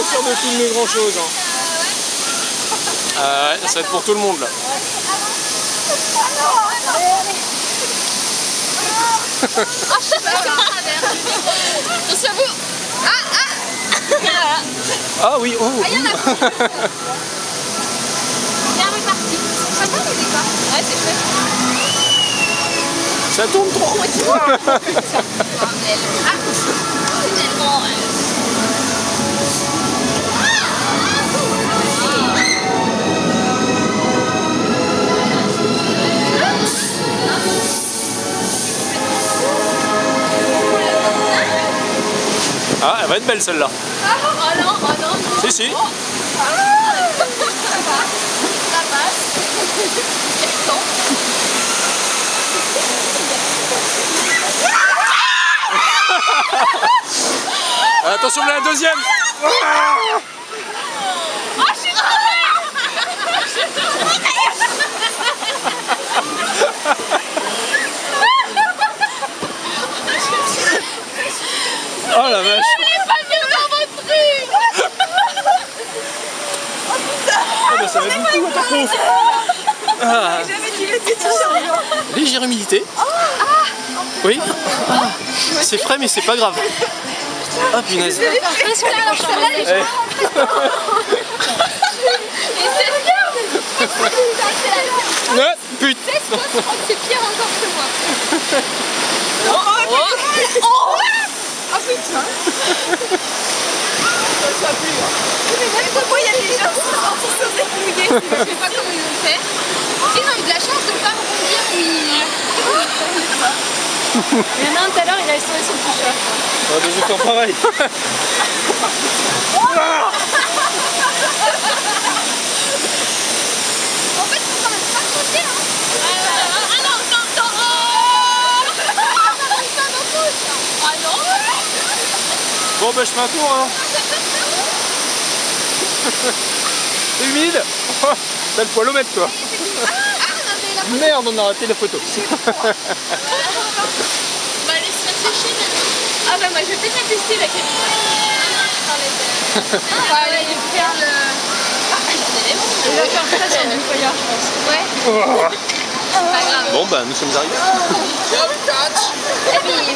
pas sûr de filmer grand chose. Hein. Ouais, ça va être pour tout le monde là. Attention à vous. Ah oui, oh. Ah, il y en a plus. Bien réparti. C'est pas mal les décors. Ouais, c'est chouette. Ça tourne trop. Ah, elle va être belle celle-là. Oh non, oh non. Si, si. Ça passe. Attention, la deuxième. Oh, je suis tombée. Oh la vache. Je l'ai pas vu dans votre truc. Ah bah ça va être beaucoup, attention. Ah. Légère humidité. Oui. C'est frais mais c'est pas grave. Ah punaise. Et c'est Putain. c'est pire encore que moi. Oh putain. Ça pue. Mais même pourquoi il y a des gens qui sont censés fouiller. Je sais pas comment ils vont faire. Ils ont eu de la chance de ne pas rebondir. Il y en a un tout à l'heure, il a sauvé son t-shirt. On va devoir faire pareil. En fait, il faut quand même pas sauter. Ah non, non, non. Ah non. Bon bah je fais un tour hein. C'est humide. T'as le poil au mètre toi. Merde, on a raté la photo. On va aller se faire sécher maintenant. Ah bah moi je vais peut-être la tester la caméra. On va aller faire le... Il va faire ça sur du feuillard, je pense. Ouais. C'est pas grave. Bon bah nous sommes arrivés. Et puis,